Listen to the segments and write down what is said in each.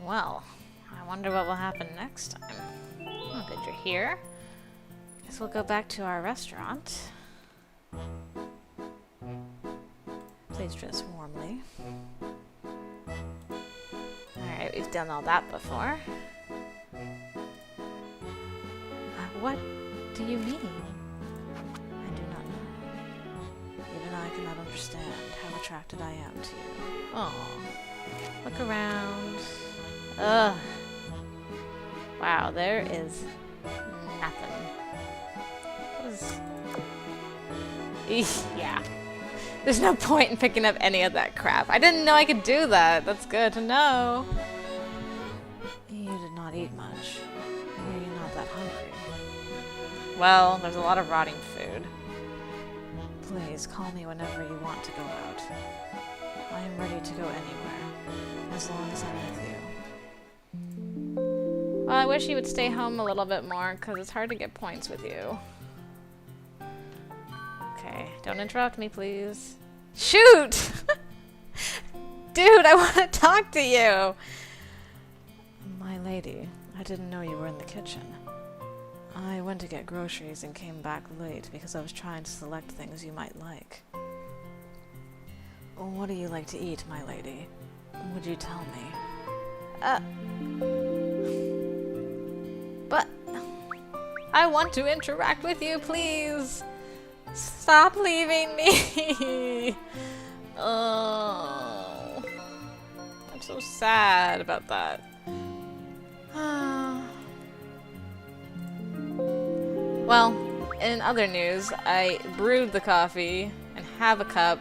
Well, I wonder what will happen next time. Oh, good you're here. Guess we'll go back to our restaurant. Please dress warmly. Alright, we've done all that before. What do you mean? I do not know. Even I cannot understand how attracted I am to you. Oh, look around. Ugh. Wow, there is nothing. What is... Eesh, yeah. There's no point in picking up any of that crap. I didn't know I could do that. That's good to know. You did not eat much. Were you not that hungry? Well, there's a lot of rotting food. Please, call me whenever you want to go out. I am ready to go anywhere, as long as I'm with you. Well, I wish you would stay home a little bit more, because it's hard to get points with you. Okay, don't interrupt me, please. Shoot! Dude, I want to talk to you! My lady, I didn't know you were in the kitchen. I went to get groceries and came back late because I was trying to select things you might like. What do you like to eat, my lady? Would you tell me? But... I want to interact with you, please! Stop leaving me! Oh... I'm so sad about that. Well, in other news, I brewed the coffee and have a cup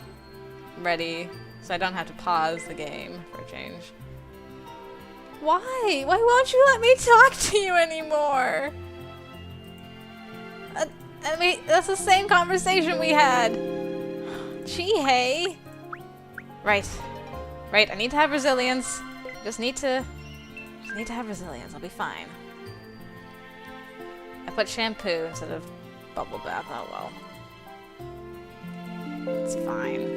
ready so I don't have to pause the game for a change. Why? Why won't you let me talk to you anymore? I mean, that's the same conversation we had. Jihae. Right. Right, I need to have resilience. Just need to have resilience. I'll be fine. I put shampoo instead of bubble bath. Oh well. It's fine.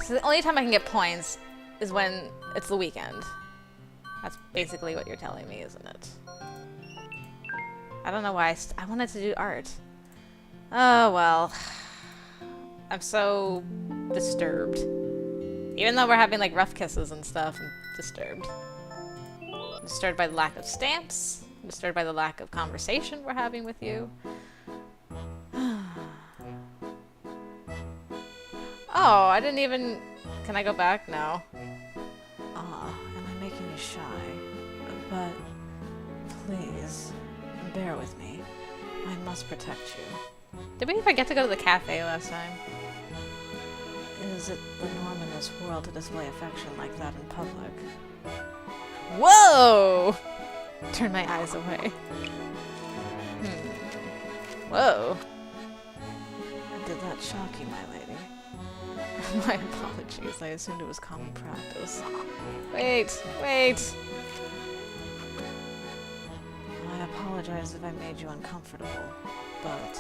So the only time I can get points is when it's the weekend. That's basically what you're telling me, isn't it? I don't know why I wanted to do art. Oh well. I'm so disturbed. Even though we're having like rough kisses and stuff, I'm disturbed. I'm disturbed by the lack of stamps. I'm disturbed by the lack of conversation we're having with you. Oh, I didn't even... Can I go back? No. Am I making you shy? But please, bear with me. I must protect you. Did we forget to go to the cafe last time? Is it the norm in this world to display affection like that in public? Whoa! Turn my eyes away. Whoa. Did that shock you, my lady? My apologies. I assumed it was common practice. Wait! Wait! I apologize if I made you uncomfortable, but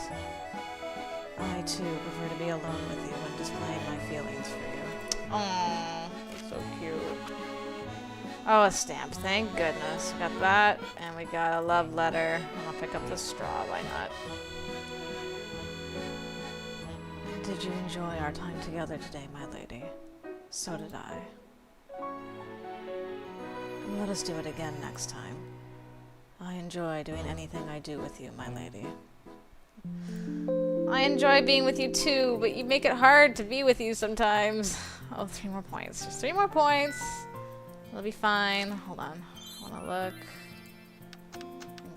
I too prefer to be alone with you when displaying my feelings for you. Aww, that's so cute. Oh, a stamp. Thank goodness. We got that, and we got a love letter. And I'll pick up the straw. Why not? Did you enjoy our time together today, my lady? So did I. Let us do it again next time. I enjoy doing anything I do with you, my lady. I enjoy being with you too, but you make it hard to be with you sometimes. Oh, 3 more points. Just 3 more points. It'll be fine. Hold on. I want to look.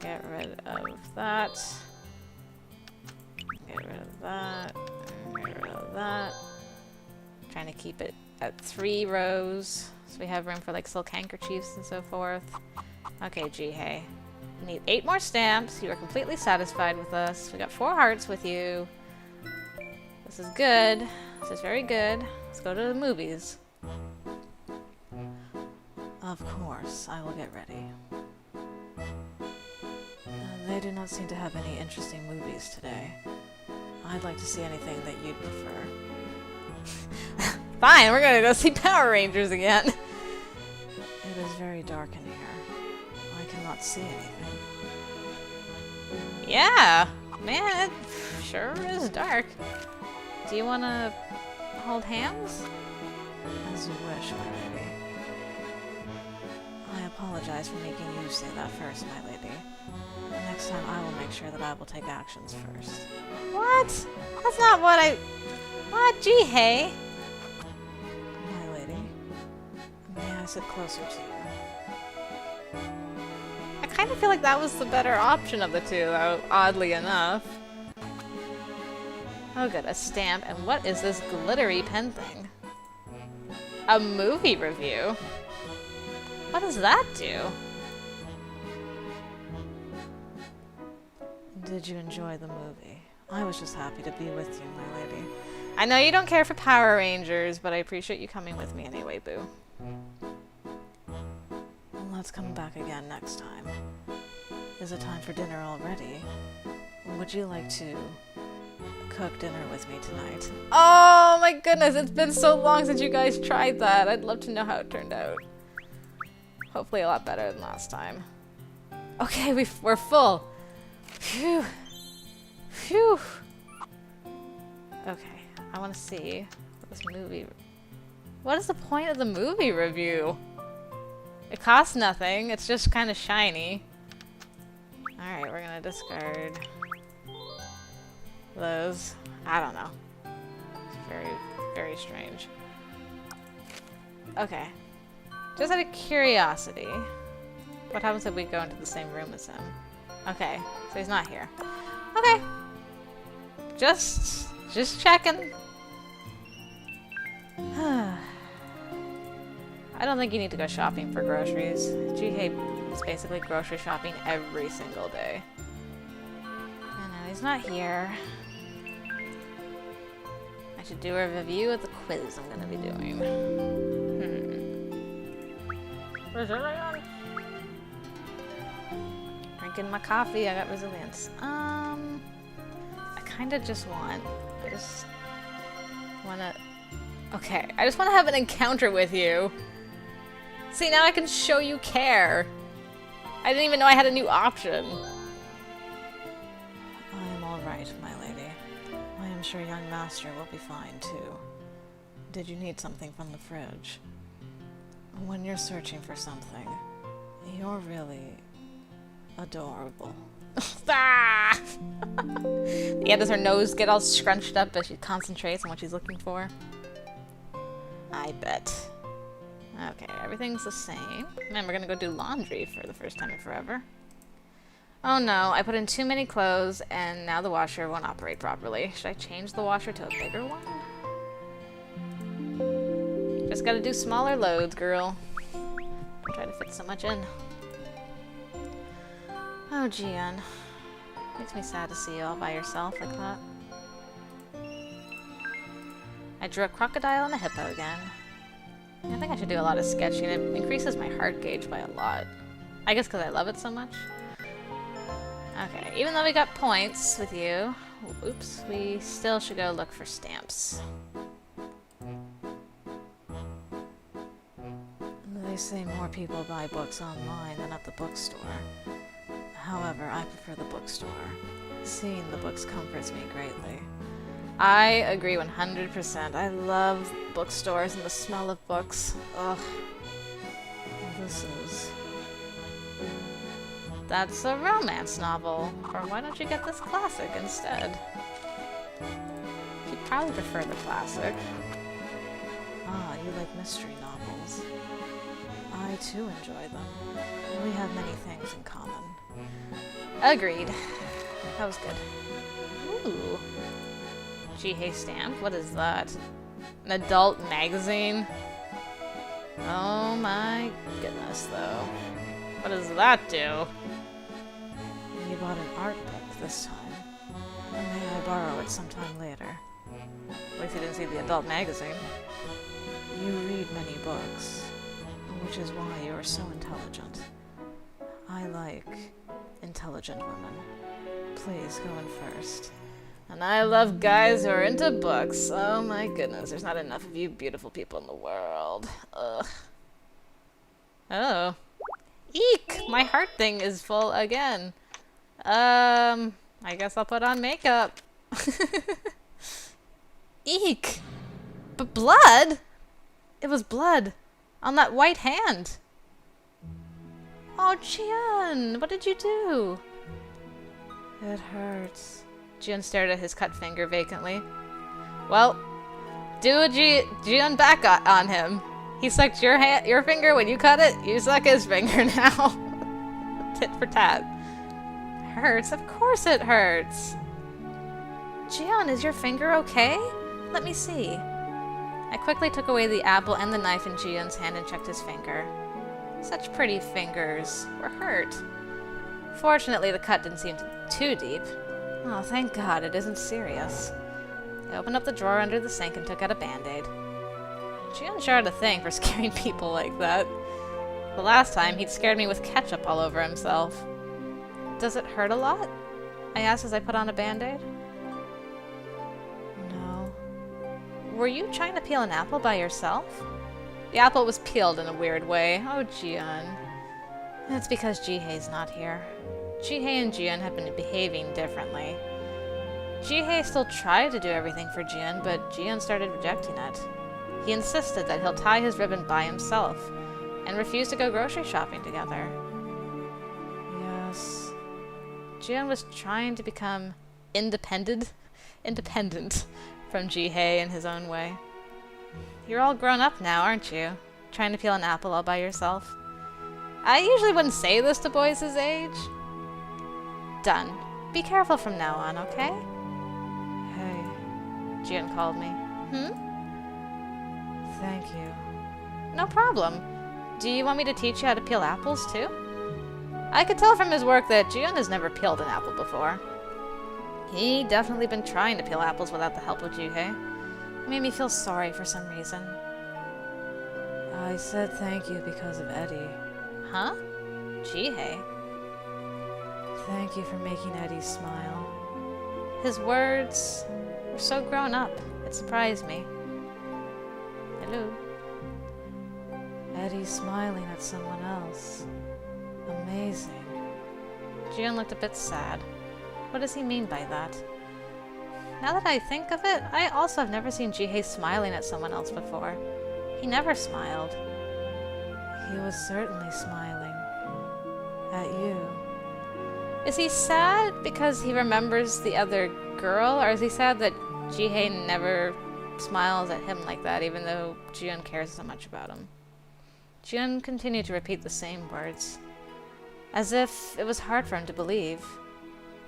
Get rid of that. Get rid of that. Get rid of that. Trying to keep it at 3 rows. So we have room for like silk handkerchiefs and so forth. Okay, Jihae. We need 8 more stamps. You are completely satisfied with us. We got 4 hearts with you. This is good. This is very good. Let's go to the movies. Of course, I will get ready. They do not seem to have any interesting movies today. I'd like to see anything that you'd prefer. Fine, we're gonna go see Power Rangers again. It is very dark in here. I cannot see anything. Yeah! Man, it sure is dark. Do you want to hold hands? As you wish, my lady. I apologize for making you say that first, my lady. Next time I will make sure that I will take actions first. What? That's not what I... What? Jihae? My lady, may I sit closer to you? I kind of feel like that was the better option of the two, though, oddly enough. Oh good, a stamp. And what is this glittery pen thing? A movie review? What does that do? Did you enjoy the movie? I was just happy to be with you, my lady. I know you don't care for Power Rangers, but I appreciate you coming with me anyway, boo. Let's come back again next time. Is it time for dinner already? Would you like to cook dinner with me tonight? Oh my goodness, it's been so long since you guys tried that. I'd love to know how it turned out. Hopefully a lot better than last time. Okay, we're full. Phew. Phew. Okay, I want to see this movie. What is the point of the movie review? It costs nothing. It's just kind of shiny. Alright, we're gonna discard those. I don't know. It's very, very strange. Okay. Just out of curiosity, what happens if we go into the same room as him? Okay, so he's not here. Okay. Just checking. I don't think you need to go shopping for groceries. Jihae is basically grocery shopping every single day. I know, he's not here. I should do a review of the quiz I'm gonna be doing. Where's everyone? Drinking my coffee, I got resilience. I kinda just want... Okay, I just want to have an encounter with you. See, now I can show you care. I didn't even know I had a new option. I am alright, my lady. I am sure young master will be fine, too. Did you need something from the fridge? When you're searching for something, you're really adorable. Ah! Yeah, does her nose get all scrunched up as she concentrates on what she's looking for? I bet. Okay, everything's the same. Man, we're gonna go do laundry for the first time in forever. Oh no, I put in too many clothes and now the washer won't operate properly. Should I change the washer to a bigger one? Just gotta do smaller loads, girl. Don't try to fit so much in. Oh, Jian. Makes me sad to see you all by yourself like that. I drew a crocodile and a hippo again. I think I should do a lot of sketching. It increases my heart gauge by a lot. I guess because I love it so much. Okay, even though we got points with you, oops, we still should go look for stamps. They say more people buy books online than at the bookstore. However, I prefer the bookstore. Seeing the books comforts me greatly. I agree 100%. I love bookstores and the smell of books. Ugh. This is... That's a romance novel. Or why don't you get this classic instead? You'd probably prefer the classic. Ah, you like mystery novels. I too enjoy them. We have many things in common. Agreed. That was good. Ooh. Jihae stamp? What is that? An adult magazine? Oh my goodness, though. What does that do? You bought an art book this time. May I borrow it sometime later? At least you didn't see the adult magazine. You read many books, which is why you are so intelligent. I like intelligent women. Please go in first. And I love guys who are into books. Oh my goodness, there's not enough of you beautiful people in the world. Ugh. Oh. Eek! My heart thing is full again. I guess I'll put on makeup. Eek! But blood? It was blood. On that white hand. Oh, Jian! What did you do? It hurts. Jian stared at his cut finger vacantly. Well, do a Jian back on him. He sucked your finger when you cut it. You suck his finger now. Tit for tat. Hurts? Of course it hurts. Jian, is your finger okay? Let me see. I quickly took away the apple and the knife in Jian's hand and checked his finger. Such pretty fingers were hurt. Fortunately, the cut didn't seem too deep. Oh, thank God, it isn't serious. I opened up the drawer under the sink and took out a band-aid. Jian sure had a thing for scaring people like that. The last time, he'd scared me with ketchup all over himself. Does it hurt a lot? I asked as I put on a band-aid. No. Were you trying to peel an apple by yourself? The apple was peeled in a weird way. Oh, Jian. It's because Jihae's not here. Jihae and Jian have been behaving differently. Jihae still tried to do everything for Jian, but Jian started rejecting it. He insisted that he'll tie his ribbon by himself, and refused to go grocery shopping together. Yes. Jian was trying to become independent from Jihae in his own way. You're all grown up now, aren't you? Trying to peel an apple all by yourself. I usually wouldn't say this to boys his age. Done. Be careful from now on, okay? Hey, Jian called me. Thank you. No problem. Do you want me to teach you how to peel apples, too? I could tell from his work that Jian has never peeled an apple before. He'd definitely been trying to peel apples without the help of Jihae. It made me feel sorry for some reason. I said thank you because of Eddie. Huh? Jihae? Thank you for making Eddie smile. His words were so grown up, it surprised me. Hello? Eddie's smiling at someone else. Amazing. Jian looked a bit sad. What does he mean by that? Now that I think of it, I also have never seen Jihae smiling at someone else before. He never smiled. He was certainly smiling. At you. Is he sad because he remembers the other girl, or is he sad that Jihae never smiles at him like that, even though Jian cares so much about him? Jian continued to repeat the same words, as if it was hard for him to believe.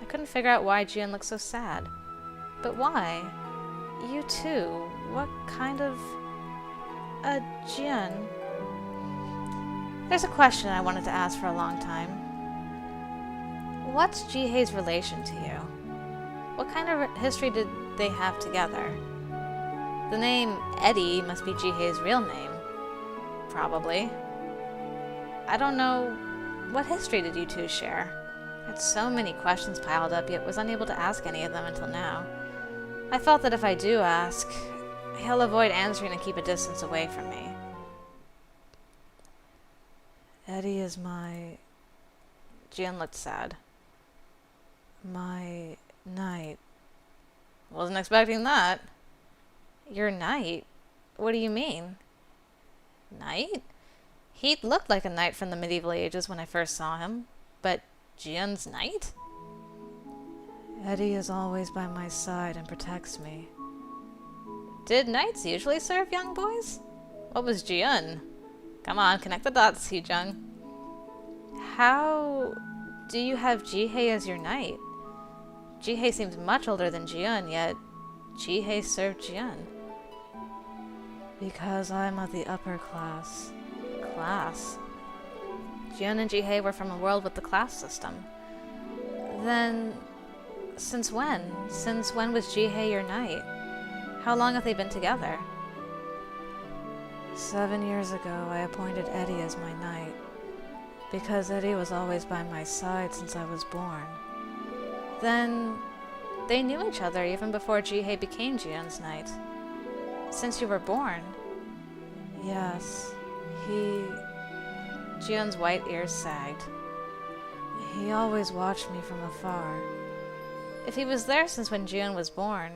I couldn't figure out why Jian looked so sad. But why? You too. What kind of... Jian... There's a question I wanted to ask for a long time. What's Jihae's relation to you? What kind of history did they have together? The name Eddie must be Jihae's real name. Probably. I don't know. What history did you two share? I had so many questions piled up, yet was unable to ask any of them until now. I felt that if I do ask, he'll avoid answering and keep a distance away from me. Eddie is my... Jian looked sad. My knight. Wasn't expecting that. Your knight? What do you mean? Knight? He looked like a knight from the medieval ages when I first saw him, but Jian's knight? Eddie is always by my side and protects me. Did knights usually serve young boys? What was Jian? Come on, connect the dots, Heejung. How do you have Jihae as your knight? Jihae seems much older than Jian, yet Jihae served Jian. Because I'm of the upper class. Class? Jian and Jihae were from a world with the class system. Then, since when? Since when was Jihae your knight? How long have they been together? 7 years ago, I appointed Eddie as my knight. Because Eddie was always by my side since I was born. Then, they knew each other even before Jihae became Jian's knight. Since you were born? Yes. Jiyeon's white ears sagged. He always watched me from afar. If he was there since when Jiyeon was born,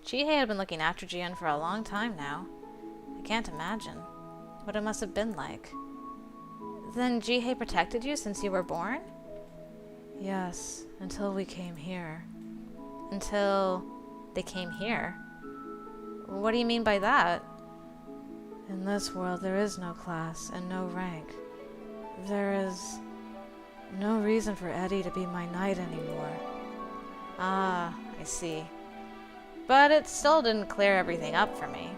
Jihae had been looking after Jiyeon for a long time now. I can't imagine what it must have been like. Then Jihae protected you since you were born? Yes, until we came here. Until they came here? What do you mean by that? In this world, there is no class and no rank. There is no reason for Eddie to be my knight anymore. Ah, I see. But it still didn't clear everything up for me.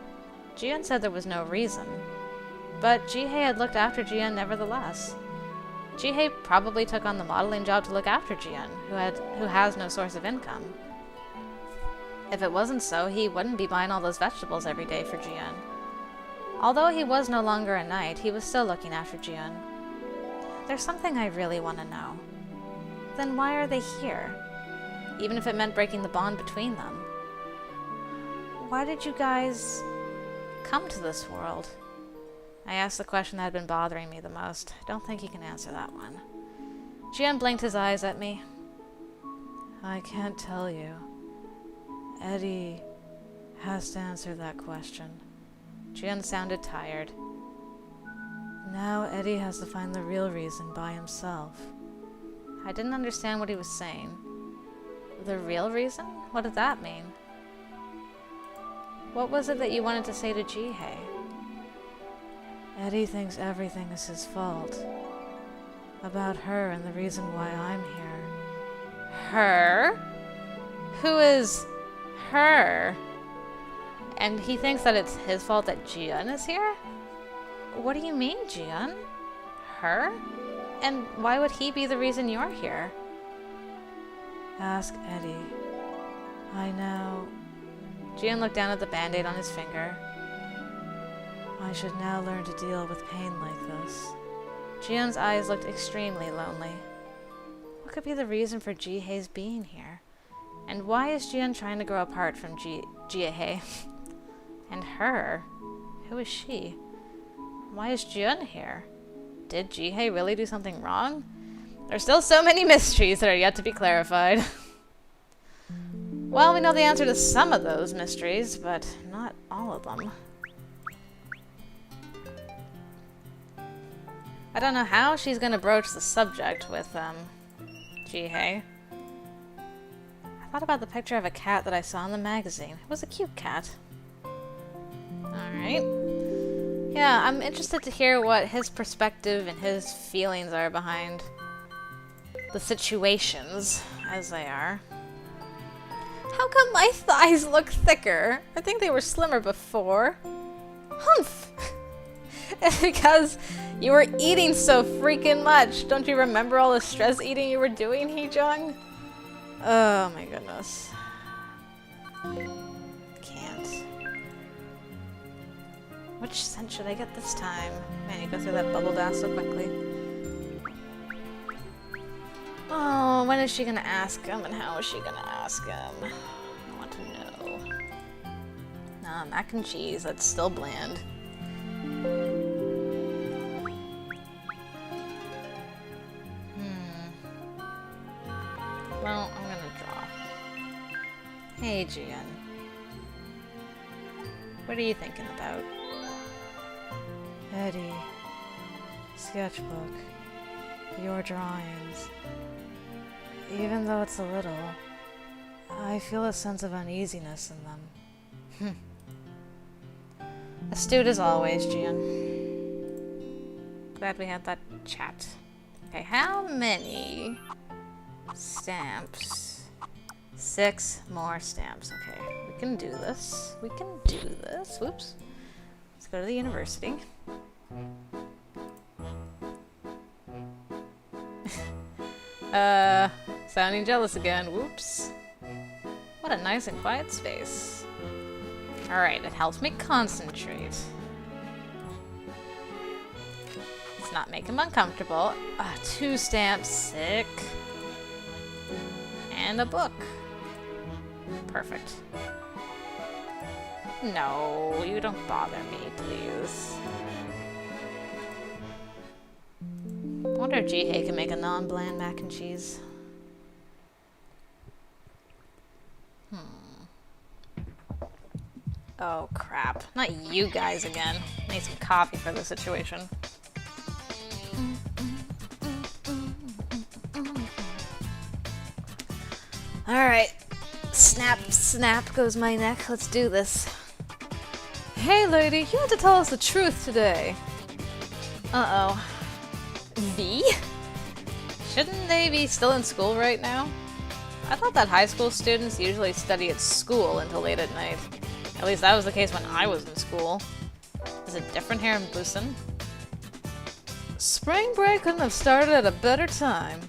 Jiyeon said there was no reason. But Jihae had looked after Jiyeon nevertheless. Jihae probably took on the modeling job to look after Jiyeon, who has no source of income. If it wasn't so, he wouldn't be buying all those vegetables every day for Jiyeon. Although he was no longer a knight, he was still looking after Jiyeon. There's something I really want to know. Then why are they here? Even if it meant breaking the bond between them. Why did you guys come to this world? I asked the question that had been bothering me the most. I don't think he can answer that one. Jiyeon blinked his eyes at me. I can't tell you. Eddie has to answer that question. Jiyeon sounded tired. Now Eddie has to find the real reason by himself. I didn't understand what he was saying. The real reason? What did that mean? What was it that you wanted to say to Jihae? Eddie thinks everything is his fault. About her and the reason why I'm here. Her? Who is her? And he thinks that it's his fault that Jiyeon is here? What do you mean, Jiyeon? Her? And why would he be the reason you're here? Ask Eddie. I know. Jiyeon looked down at the band-aid on his finger. I should now learn to deal with pain like this. Jiyeon's eyes looked extremely lonely. What could be the reason for Jihae's being here? And why is Jiyeon trying to grow apart from Jihae? And her? Who is she? Why is Jiyeon here? Did Jihae really do something wrong? There's still so many mysteries that are yet to be clarified. Well, we know the answer to some of those mysteries, but not all of them. I don't know how she's gonna broach the subject with, Jihae. I thought about the picture of a cat that I saw in the magazine. It was a cute cat. Alright. Yeah, I'm interested to hear what his perspective and his feelings are behind the situations as they are. How come my thighs look thicker? I think they were slimmer before. Humph! It's because you were eating so freaking much. Don't you remember all the stress eating you were doing, Heejung? Oh my goodness. Can't. Which scent should I get this time? Man, you go through that bubble bath so quickly. Oh, when is she gonna ask him and how is she gonna ask him? I want to know. Nah, mac and cheese, that's still bland. Well, I'm gonna draw. Hey, Jiyeon. What are you thinking about? Eddie. Sketchbook. Your drawings. Even though it's a little, I feel a sense of uneasiness in them. Astute as always, Jiyeon. Glad we had that chat. Okay, how many stamps? 6 more stamps. Okay, we can do this. We can do this. Whoops. Let's go to the university. Sounding jealous again. Whoops. What a nice and quiet space. Alright, it helps me concentrate. Let's not make him uncomfortable. 2 stamps. Sick. And a book. Perfect. No, you don't bother me, please. wonder if Jihae can make a non-bland mac and cheese. Oh crap. Not you guys again. I need some coffee for the situation. Alright. Snap, snap goes my neck. Let's do this. Hey lady, you have to tell us the truth today. Uh-oh. V? Shouldn't they be still in school right now? I thought that high school students usually study at school until late at night. At least that was the case when I was in school. Is it different here in Busan? Spring break couldn't have started at a better time.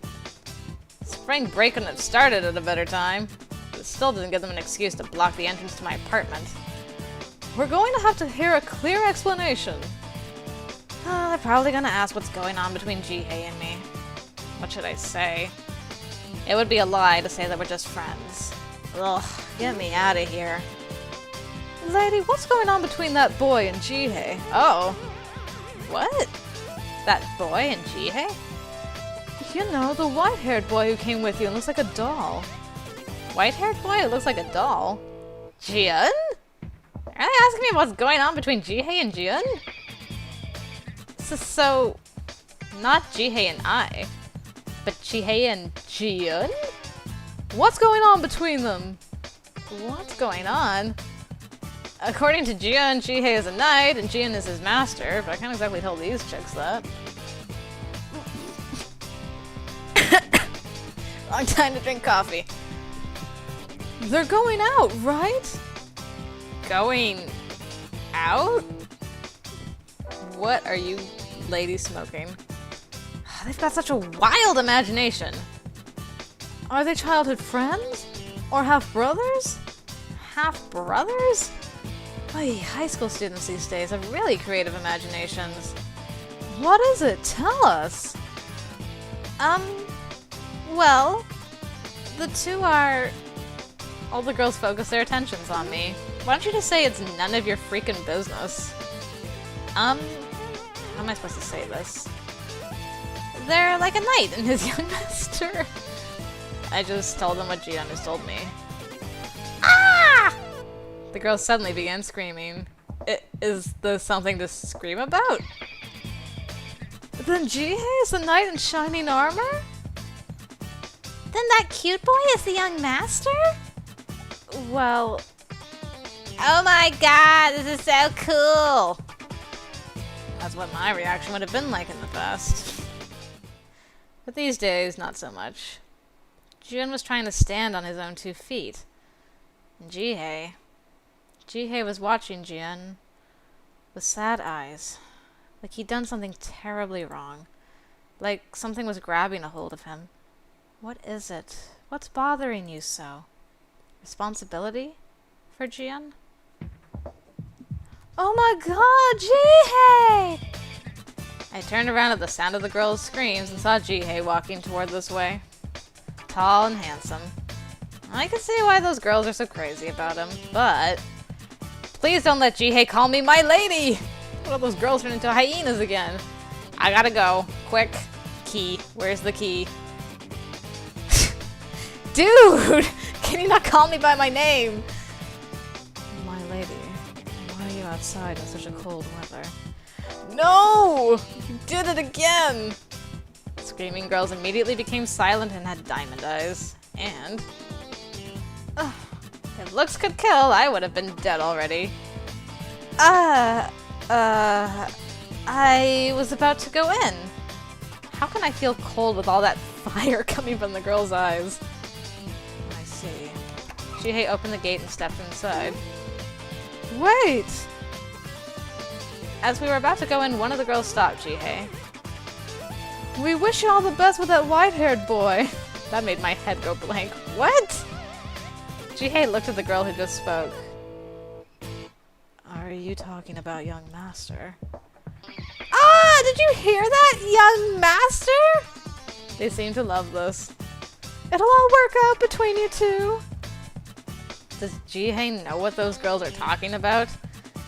Spring break couldn't have started at a better time. But it still doesn't give them an excuse to block the entrance to my apartment. We're going to have to hear a clear explanation. They're probably gonna ask what's going on between Jihae and me. What should I say? It would be a lie to say that we're just friends. Ugh, get me out of here. Lady, what's going on between that boy and Jihae? Oh. What? That boy and Jihae? You know, the white-haired boy who came with you and looks like a doll. White-haired boy who looks like a doll? Jian? Are they asking me what's going on between Jihae and Jian? So, not Jihae and I, but Jihae and Jian? What's going on between them? What's going on? According to Jian, Jihae is a knight and Jian is his master, but I can't exactly tell these chicks that. Wrong time to drink coffee. They're going out, right? Going out? What are you ladies smoking? They've got such a wild imagination. Are they childhood friends? Or half-brothers? Half-brothers? Oy, high school students these days have really creative imaginations. What is it? Tell us! Well, the two are... All the girls focus their attentions on me. Why don't you just say it's none of your freaking business? How am I supposed to say this? They're like a knight and his young master. I just told them what Jian has told me. Ah! The girls suddenly began screaming. Is there something to scream about? Then Jihae is the knight in shining armor? Then that cute boy is the young master? Well... Oh my god, this is so cool! That's what my reaction would have been like in the past. But these days, not so much. Jian was trying to stand on his own 2 feet. And Jihae was watching Jian with sad eyes. Like he'd done something terribly wrong. Like something was grabbing a hold of him. What is it? What's bothering you so? Responsibility for Jian? Oh my god, Jihae! I turned around at the sound of the girls' screams and saw Jihae walking toward this way. Tall and handsome. I can see why those girls are so crazy about him, but... Please don't let Jihae call me my lady! What if those girls turn into hyenas again? I gotta go. Quick. Key. Where's the key? Dude! Can you not call me by my name? My lady, why are you outside in such a cold weather? No! You did it again! The screaming girls immediately became silent and had diamond eyes. And... if looks could kill, I would have been dead already. I was about to go in. How can I feel cold with all that fire coming from the girl's eyes? I see. Jihae opened the gate and stepped inside. Wait! As we were about to go in, one of the girls stopped Jihae. We wish you all the best with that white-haired boy. That made my head go blank. What? Jihae looked at the girl who just spoke. Are you talking about young master? Ah! Did you hear that? Young master? They seem to love this. It'll all work out between you two. Does Jihae know what those girls are talking about?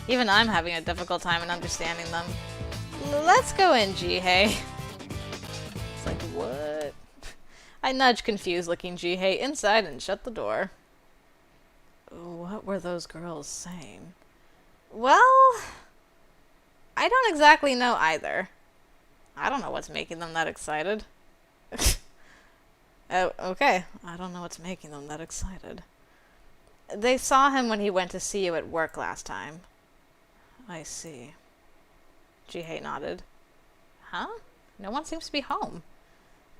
Even I'm having a difficult time in understanding them. Let's go in, Jihae. It's like, what? I nudged confused-looking Jihae inside and shut the door. What were those girls saying? Well, I don't exactly know either. I don't know what's making them that excited. Oh, okay. I don't know what's making them that excited. They saw him when he went to see you at work last time. I see. Jihae nodded. Huh? No one seems to be home.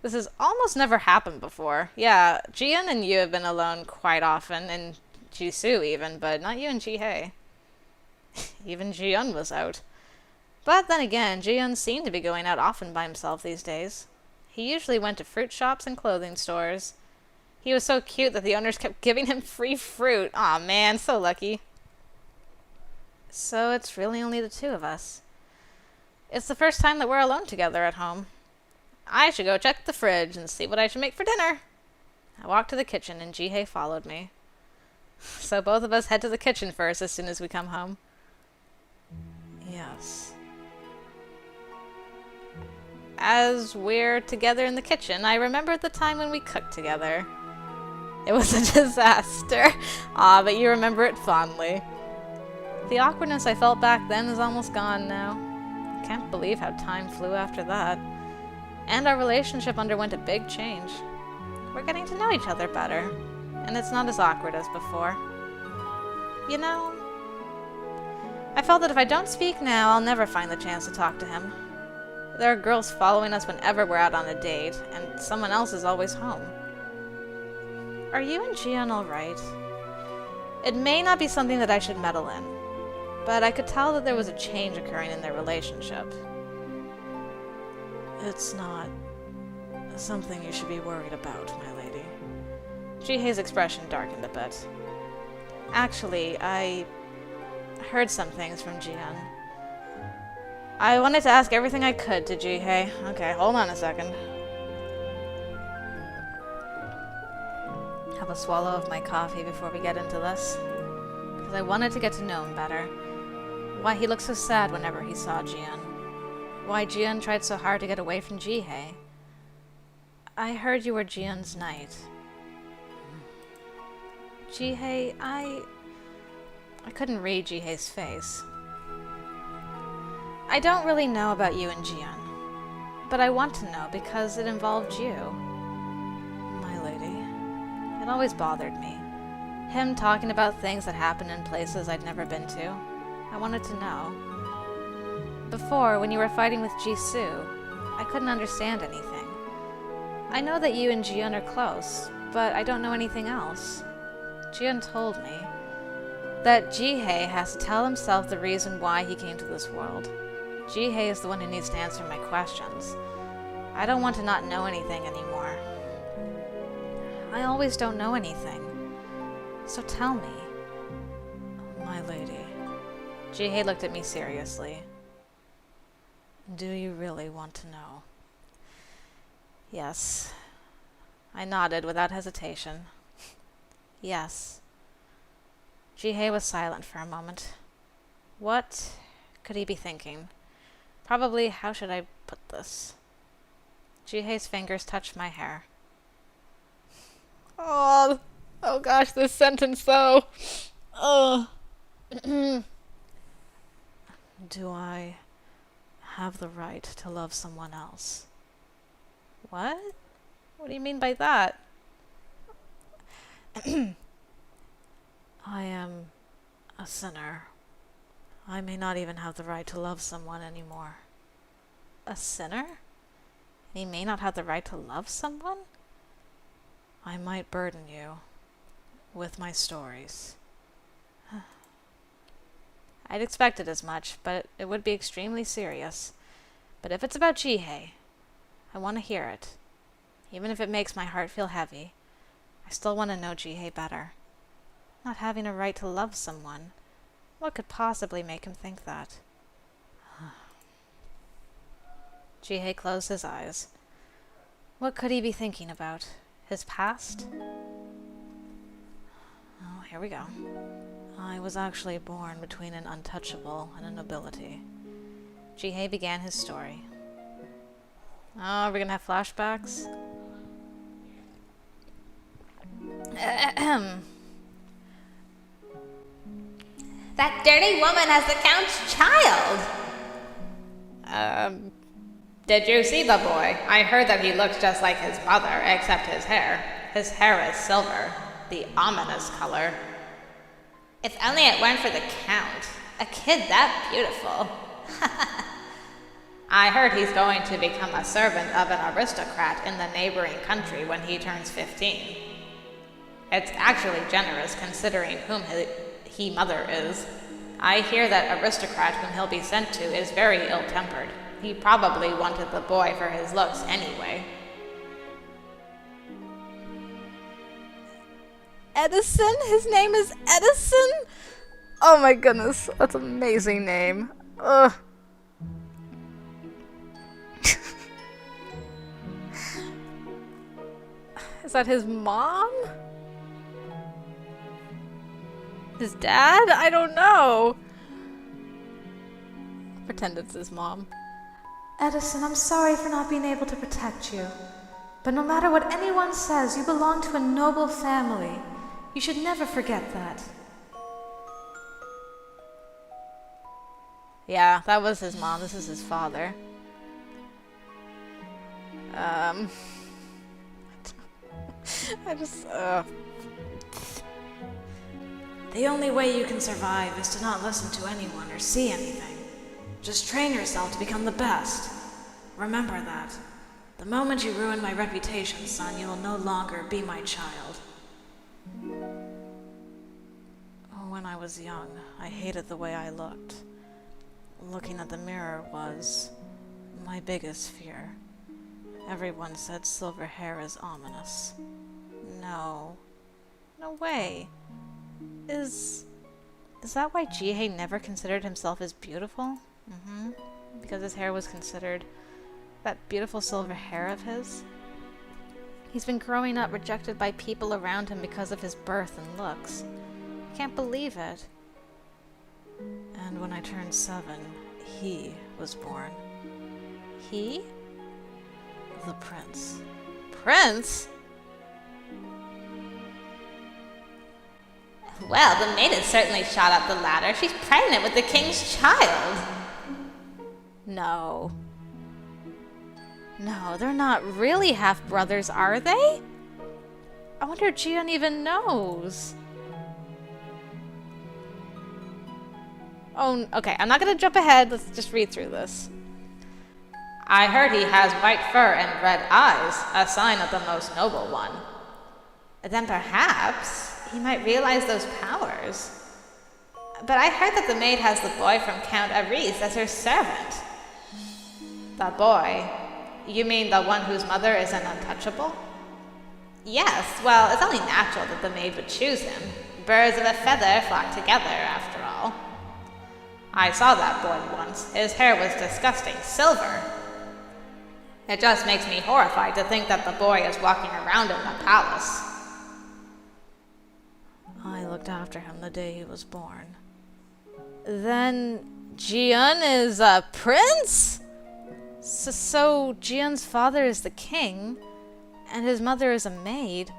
This has almost never happened before. Yeah, Jian and you have been alone quite often, and Jisoo even, but not you and Jihae. Even Jian was out. But then again, Jian seemed to be going out often by himself these days. He usually went to fruit shops and clothing stores. He was so cute that the owners kept giving him free fruit. Aw man, so lucky. So it's really only the two of us. It's the first time that we're alone together at home. I should go check the fridge and see what I should make for dinner. I walked to the kitchen and Jihae followed me. So both of us head to the kitchen first as soon as we come home. Yes. As we're together in the kitchen, I remembered the time when we cooked together. It was a disaster. Ah, but you remember it fondly. The awkwardness I felt back then is almost gone now. I can't believe how time flew after that. And our relationship underwent a big change. We're getting to know each other better, and it's not as awkward as before. You know, I felt that if I don't speak now, I'll never find the chance to talk to him. There are girls following us whenever we're out on a date, and someone else is always home. Are you and Jian alright? It may not be something that I should meddle in, but I could tell that there was a change occurring in their relationship. It's not something you should be worried about, my lady. Jihae's expression darkened a bit. Actually, I heard some things from Jian. I wanted to ask everything I could to Jihae. Okay, hold on a second. Have a swallow of my coffee before we get into this. Because I wanted to get to know him better. Why he looked so sad whenever he saw Jian. Why Jian tried so hard to get away from Jihae. I heard you were Jian's knight. Jihae, I couldn't read Jihae's face. I don't really know about you and Jian, but I want to know because it involved you. My lady, it always bothered me. Him talking about things that happened in places I'd never been to. I wanted to know. Before, when you were fighting with Jisoo, I couldn't understand anything. I know that you and Jian are close, but I don't know anything else. Jian told me that Jihae has to tell himself the reason why he came to this world. Jihae is the one who needs to answer my questions. I don't want to not know anything anymore. I always don't know anything. So tell me. My lady. Jihae looked at me seriously. Do you really want to know? Yes. I nodded without hesitation. Yes. Jihae was silent for a moment. What could he be thinking? Probably, how should I put this? Jihae's fingers touched my hair. Oh gosh, this sentence though. Oh. Do I have the right to love someone else? What? What do you mean by that? I am a sinner. I may not even have the right to love someone anymore. A sinner? He may not have the right to love someone? I might burden you with my stories. I'd expected as much, but it would be extremely serious. But if it's about Jihae, I want to hear it. Even if it makes my heart feel heavy, I still want to know Jihae better. Not having a right to love someone. What could possibly make him think that? Jihae closed his eyes. What could he be thinking about? His past? Oh, here we go. I was actually born between an untouchable and a nobility. Jihae began his story. Oh, are we gonna have flashbacks? Ahem. That dirty woman has the Count's child! Did you see the boy? I heard that he looks just like his mother, except his hair. His hair is silver, the ominous color. If only it weren't for the Count. A kid that beautiful. I heard he's going to become a servant of an aristocrat in the neighboring country when he turns 15. It's actually generous considering whom he mother is. I hear that aristocrat whom he'll be sent to is very ill-tempered. He probably wanted the boy for his looks anyway. Edison? His name is Edison? Oh my goodness, that's an amazing name. Ugh. Is that his mom? His dad? I don't know. Pretend it's his mom. Edison, I'm sorry for not being able to protect you. But no matter what anyone says, you belong to a noble family. You should never forget that. Yeah, that was his mom. This is his father. I just, The only way you can survive is to not listen to anyone or see anything. Just train yourself to become the best. Remember that. The moment you ruin my reputation, son, you will no longer be my child. When I was young, I hated the way I looked. Looking at the mirror was my biggest fear. Everyone said silver hair is ominous. No. No way. Is that why Jihae never considered himself as beautiful? Because his hair was considered that beautiful silver hair of his? He's been growing up rejected by people around him because of his birth and looks. I can't believe it. And when I turned 7, he was born. He? The prince. Prince? Well, the maid has certainly shot up the ladder. She's pregnant with the king's child. No. No, they're not really half-brothers, are they? I wonder if Jian even knows. Oh, okay, I'm not gonna jump ahead. Let's just read through this. I heard he has white fur and red eyes, a sign of the most noble one. Then perhaps he might realize those powers. But I heard that the maid has the boy from Count Aris as her servant. The boy? You mean the one whose mother is an untouchable? Yes, well, it's only natural that the maid would choose him. Birds of a feather flock together, after all. I saw that boy once. His hair was disgusting silver. It just makes me horrified to think that the boy is walking around in the palace. I looked after him the day he was born. Then Jian is a prince? So Jian's father is the king, and his mother is a maid,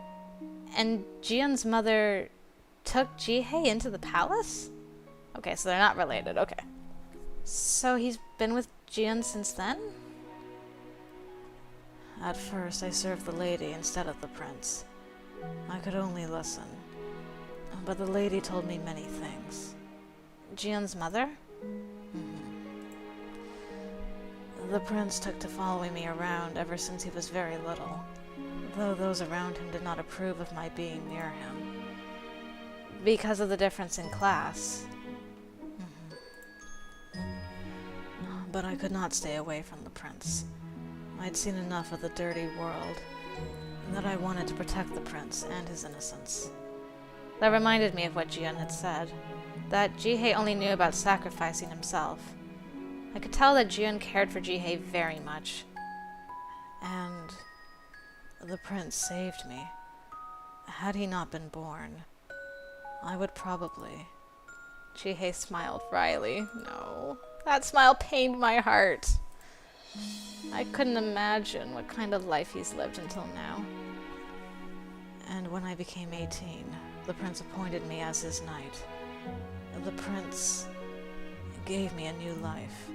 and Jian's mother took Jihae into the palace? Okay, so they're not related, okay. So he's been with Jian since then? At first, I served the lady instead of the prince. I could only listen. But the lady told me many things. Jian's mother? The prince took to following me around ever since he was very little, though those around him did not approve of my being near him. Because of the difference in class. But I could not stay away from the prince. I'd seen enough of the dirty world, and that I wanted to protect the prince and his innocence. That reminded me of what Jian had said, that Jihae only knew about sacrificing himself. I could tell that Jian cared for Jihae very much. And the prince saved me. Had he not been born, I would probably... Jihae smiled wryly. No, that smile pained my heart. I couldn't imagine what kind of life he's lived until now. And when I became 18, the prince appointed me as his knight. The prince gave me a new life,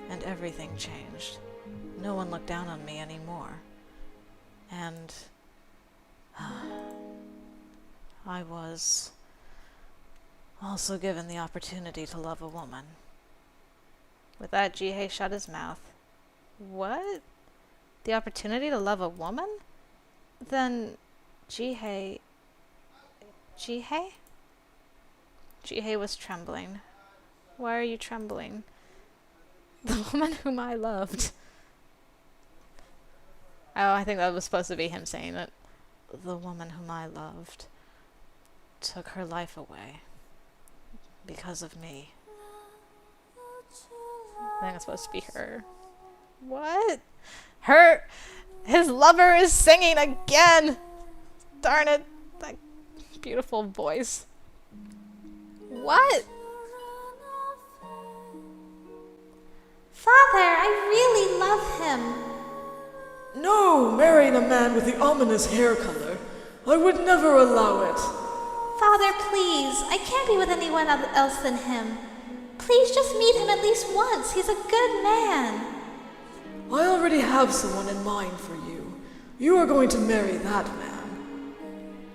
and everything changed. No one looked down on me anymore. And I was also given the opportunity to love a woman. With that, Jihae shut his mouth. What? The opportunity to love a woman? Then Jihae... Jihae? Jihae was trembling. Why are you trembling? The woman whom I loved. Oh, I think that was supposed to be him saying it. The woman whom I loved took her life away because of me. I think it's supposed to be her. What? Her... His lover is singing again! Darn it. That beautiful voice. What? Father, I really love him. No, marrying a man with the ominous hair color. I would never allow it. Father, please. I can't be with anyone else than him. Please just meet him at least once. He's a good man. I already have someone in mind for you. You are going to marry that man.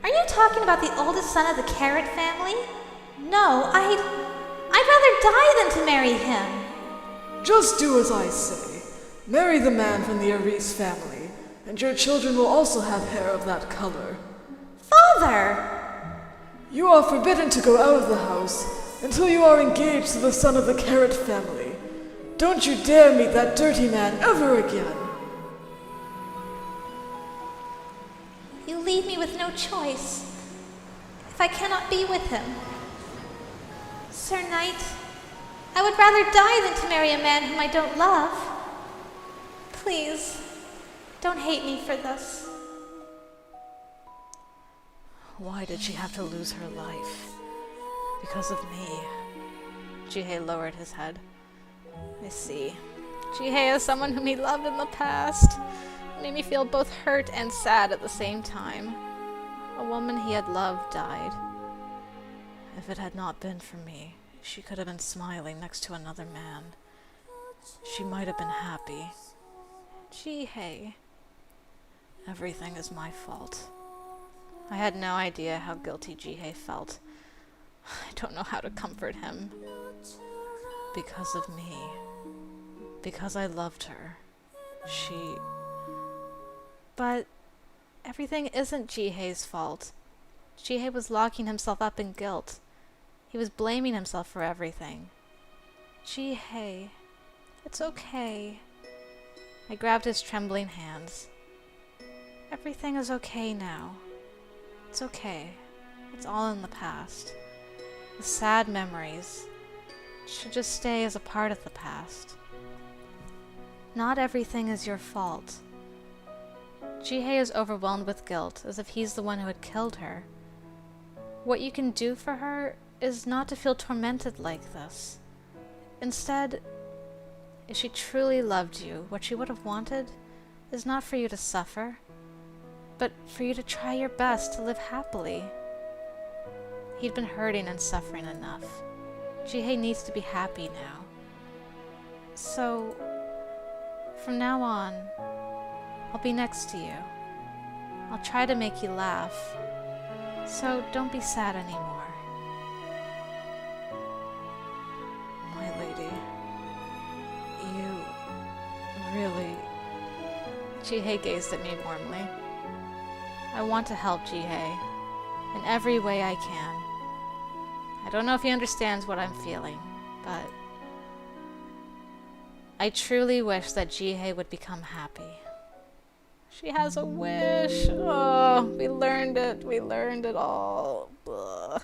Are you talking about the oldest son of the Carrot family? No, I'd rather die than to marry him. Just do as I say. Marry the man from the Aris family, and your children will also have hair of that color. Father! You are forbidden to go out of the house until you are engaged to the son of the Carrot family. Don't you dare meet that dirty man ever again. You leave me with no choice if I cannot be with him. Sir Knight, I would rather die than to marry a man whom I don't love. Please, don't hate me for this. Why did she have to lose her life? Because of me. Jihae lowered his head. I see. Jihae is someone whom he loved in the past. It made me feel both hurt and sad at the same time. A woman he had loved died. If it had not been for me, she could have been smiling next to another man. She might have been happy. Jihae. Everything is my fault. I had no idea how guilty Jihae felt. I don't know how to comfort him. Because of me. Because I loved her. She... But everything isn't Jihae's fault. Jihae was locking himself up in guilt. He was blaming himself for everything. Jihae, it's okay. I grabbed his trembling hands. Everything is okay now. It's okay. It's all in the past. The sad memories should just stay as a part of the past. Not everything is your fault. Jihae is overwhelmed with guilt, as if he's the one who had killed her. What you can do for her is not to feel tormented like this. Instead, if she truly loved you, what she would have wanted is not for you to suffer, but for you to try your best to live happily. He'd been hurting and suffering enough. Jihae needs to be happy now. So, from now on, I'll be next to you. I'll try to make you laugh. So don't be sad anymore. My lady, you really... Jihae gazed at me warmly. I want to help Jihae in every way I can. I don't know if he understands what I'm feeling, but I truly wish that Jihae would become happy. She has a wish. Oh, we learned it. We learned it all. Ugh.